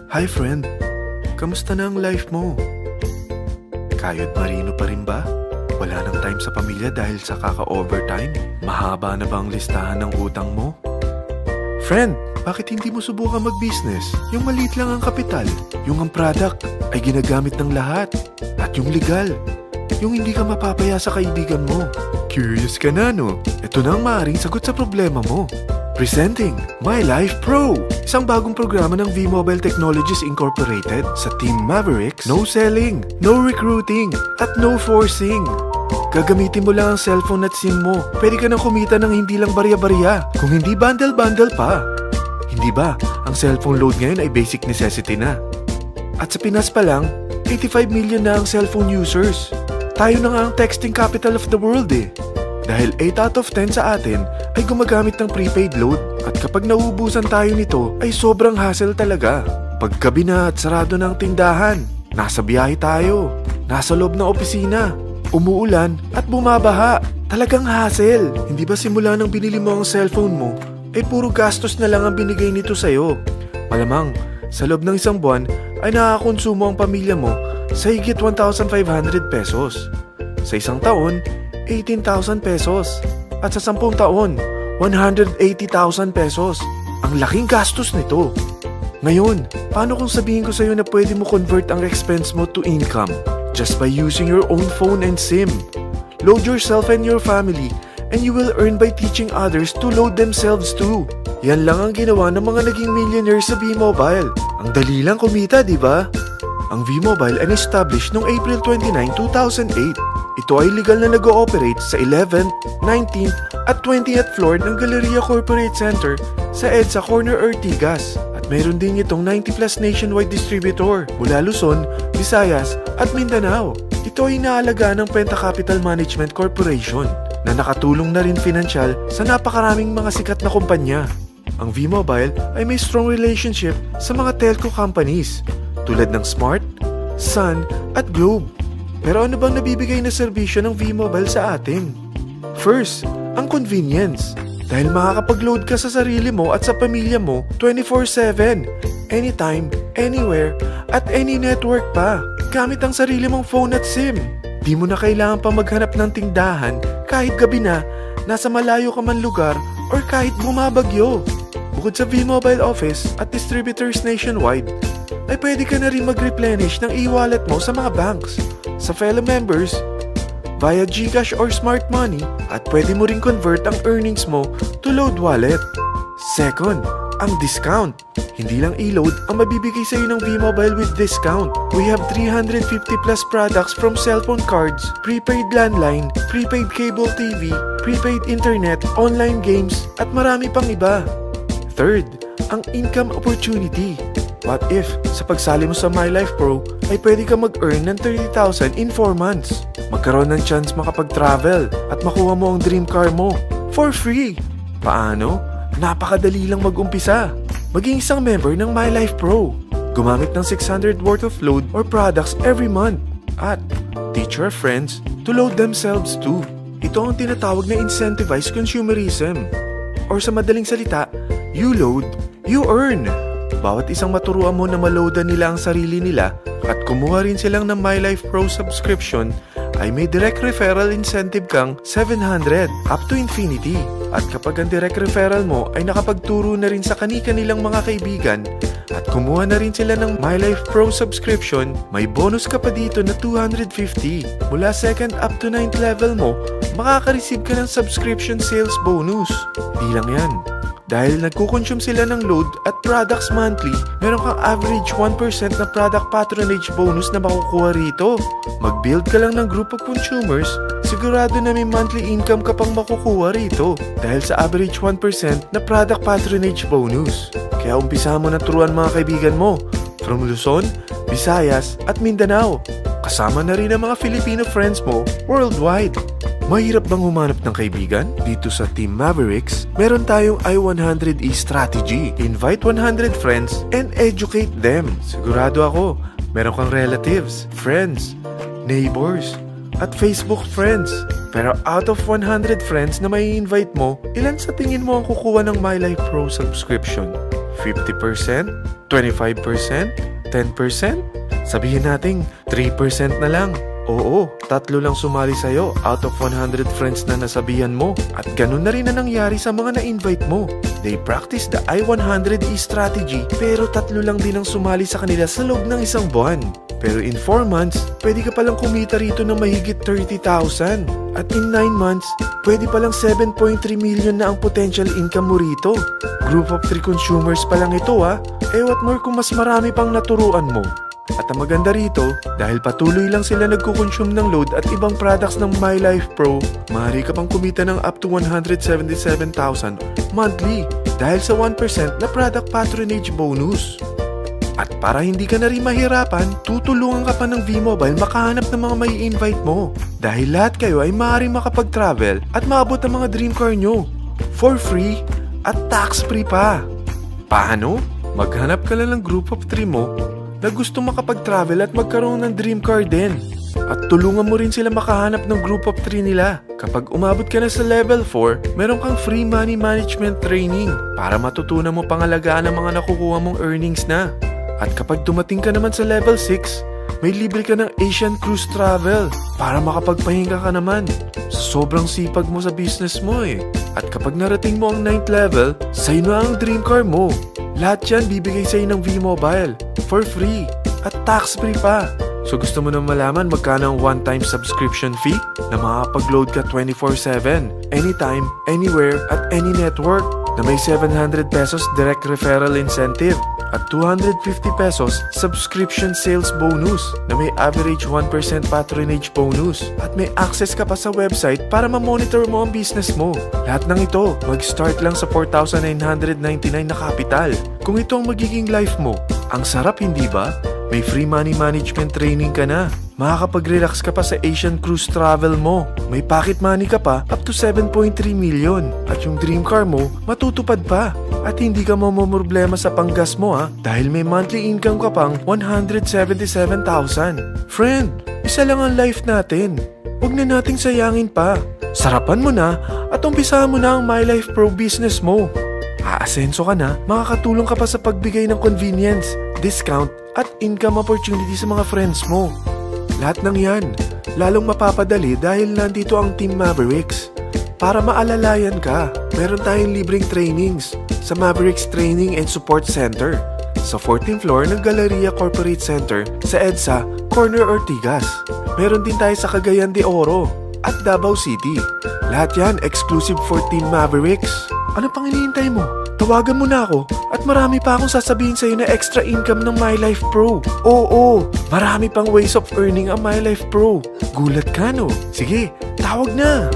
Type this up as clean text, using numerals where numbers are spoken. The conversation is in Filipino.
Hi friend, kamusta na ang life mo? Kayod marino pa rin ba? Wala nang time sa pamilya dahil sa kaka-overtime? Mahaba na ba ang listahan ng utang mo? Friend, bakit hindi mo subukan mag-business? Yung maliit lang ang kapital, yung ang product ay ginagamit ng lahat, at yung legal, yung hindi ka mapapaya sa kaibigan mo. Curious ka na, no? Ito na ang maaaring sagot sa problema mo. Presenting My Life Pro, isang bagong programa ng V-Mobile Technologies Incorporated sa Team Mavericks. No selling, no recruiting, at no forcing. Gagamitin mo lang ang cellphone at SIM mo. Pwede ka nang kumita ng hindi lang barya-barya, kung hindi bundle-bundle pa. Hindi ba, ang cellphone load ngayon ay basic necessity na. At sa Pinas pa lang, 85 million na ang cellphone users. Tayo na nga ang texting capital of the world eh. Dahil 8 out of 10 sa atin ay gumagamit ng prepaid load, at kapag nauubusan tayo nito ay sobrang hassle talaga. Paggabi na at sarado ng tindahan, nasa biyahe tayo, nasa loob ng opisina, umuulan at bumabaha. Talagang hassle. Hindi ba simula nang binili mo ang cellphone mo ay puro gastos na lang ang binigay nito sa'yo? Malamang sa loob ng isang buwan ay nakakakonsumo ang pamilya mo sa higit 1,500 pesos. Sa isang taon, 18,000 pesos. At sa 10 taon, 180,000 pesos. Ang laking gastos nito. Ngayon, paano kung sabihin ko sa'yo na pwede mo convert ang expense mo to income just by using your own phone and SIM? Load yourself and your family, and you will earn by teaching others to load themselves too. Yan lang ang ginawa ng mga naging millionaires sa V-Mobile. Ang dali lang kumita, di ba? Ang V-Mobile ay established noong April 29, 2008. Ito ay legal na nag-ooperate sa 11th, 19th at 20th floor ng Galleria Corporate Center sa EDSA Corner Ortigas. At mayroon din itong 90+ nationwide distributor mula Luzon, Visayas at Mindanao. Ito ay inaalagaan ng Penta Capital Management Corporation na nakatulong na rin pinansyal sa napakaraming mga sikat na kumpanya. Ang V-Mobile ay may strong relationship sa mga telco companies tulad ng Smart, Sun at Globe. Pero ano bang nabibigay na serbisyo ng V-Mobile sa atin? First, ang convenience. Dahil makakapag-load ka sa sarili mo at sa pamilya mo 24/7, anytime, anywhere, at any network pa. Gamit ang sarili mong phone at SIM. Di mo na kailangan pa maghanap ng tindahan kahit gabi na, nasa malayo ka man lugar, or kahit bumabagyo. Bukod sa V-Mobile office at distributors nationwide, ay pwede ka na rin mag-replenish ng e-wallet mo sa mga banks, sa fellow members, via GCash or Smart Money, at pwede mo rin convert ang earnings mo to load wallet. Second, ang discount. Hindi lang e-load ang mabibigay sa iyo ng V-Mobile with discount. We have 350+ products from cellphone cards, prepaid landline, prepaid cable TV, prepaid internet, online games, at marami pang iba. Third, ang income opportunity. What if, sa pagsali mo sa My Life Pro, ay pwede ka mag-earn ng 30,000 in 4 months? Magkaroon ng chance makapag-travel at makuha mo ang dream car mo for free. Paano? Napakadali lang mag-umpisa. Maging isang member ng My Life Pro. Gumamit ng 600 worth of load or products every month. At teach your friends to load themselves too. Ito ang tinatawag na incentivized consumerism. Or sa madaling salita, you load, you earn. Bawat isang maturuan mo na maloadan nila ang sarili nila at kumuha rin silang ng My Life Pro subscription, ay may direct referral incentive kang 700 up to infinity. At kapag ang direct referral mo ay nakapagturo na rin sa kani-kanilang mga kaibigan at kumuha na rin sila ng My Life Pro subscription, may bonus ka pa dito na 250. Mula 2nd up to 9th level mo, makaka-receive ka ng subscription sales bonus. Di lang yan. Dahil nagkukonsume sila ng load at products monthly, meron kang average 1% na product patronage bonus na makukuha rito. Mag-build ka lang ng group of consumers, sigurado na may monthly income ka pang makukuha rito dahil sa average 1% na product patronage bonus. Kaya umpisa mo na turuan mga kaibigan mo from Luzon, Visayas at Mindanao. Kasama na rin ang mga Filipino friends mo worldwide. Mahirap bang humanap ng kaibigan? Dito sa Team Mavericks, meron tayong I100E strategy. Invite 100 friends and educate them. Sigurado ako, meron kang relatives, friends, neighbors, at Facebook friends. Pero out of 100 friends na may invite mo, ilan sa tingin mo ang kukuha ng My Life Pro subscription? 50%? 25%? 10%? Sabihin nating 3% na lang. Oo, 3 lang sumali sa'yo out of 100 friends na nasabihan mo. At ganun na rin na nangyari sa mga na-invite mo. They practice the I-100E strategy pero 3 lang din ang sumali sa kanila sa loob ng 1 buwan. Pero in 4 months, pwede ka palang kumita rito ng mahigit 30,000. At in 9 months, pwede palang 7.3 million na ang potential income mo rito. Group of 3 consumers pa lang ito what more kung mas marami pang naturuan mo. At ang maganda rito, dahil patuloy lang sila nagkukonsume ng load at ibang products ng My Life Pro, maaari ka pang kumita ng up to 177,000 monthly dahil sa 1% na product patronage bonus. At para hindi ka na rin mahirapan, tutulungan ka pa ng V-Mobile makahanap ng mga may invite mo. Dahil lahat kayo ay maaaring makapag-travel at maabot ang mga dream car nyo for free at tax-free pa. Paano? Maghanap ka lang ng group of 3 mo na gusto makapag-travel at magkaroon ng dream car din. At tulungan mo rin sila makahanap ng group of 3 nila. Kapag umabot ka na sa level 4, meron kang free money management training para matutunan mo pangalagaan ang mga nakukuha mong earnings na. At kapag dumating ka naman sa level 6, may libre ka ng Asian Cruise Travel para makapagpahinga ka naman. Sobrang sipag mo sa business mo At kapag narating mo ang 9th level, sa'yo na ang dream car mo. Lahat yan bibigay sa'yo ng V-Mobile for free at tax-free pa. So gusto mo na malaman magkano ang one-time subscription fee na makakapag-load ka 24/7, anytime, anywhere, at any network na may 700 pesos direct referral incentive at 250 pesos subscription sales bonus na may average 1% patronage bonus at may access ka pa sa website para ma-monitor mo ang business mo. Lahat ng ito, mag-start lang sa 4,999 na capital. Kung ito ang magiging life mo, ang sarap hindi ba? May free money management training ka na. Makakapag-relax ka pa sa Asian Cruise Travel mo. May pocket money ka pa up to 7.3 million. At yung dream car mo, matutupad pa. At hindi ka mamomroblema sa panggas mo dahil may monthly income ka pang 177,000. Friend, isa lang ang life natin. Huwag na nating sayangin pa. Sarapan mo na at umpisahan mo na ang My Life Pro business mo. Aasenso ka na, makakatulong ka pa sa pagbigay ng convenience, discount, at income opportunity sa mga friends mo. Lahat ng yan, lalong mapapadali dahil nandito ang Team Mavericks. Para maalalayan ka, meron tayong libreng trainings sa Mavericks Training and Support Center sa 14th floor ng Galleria Corporate Center sa EDSA, Corner Ortigas. Meron din tayo sa Cagayan de Oro at Davao City. Lahat yan exclusive for Team Mavericks. Ano pang hinihintay mo? Tawagan mo na ako at marami pa akong sasabihin sa'yo na extra income ng My Life Pro. Oo, marami pang ways of earning ang My Life Pro. Gulat ka no? Sige, tawag na!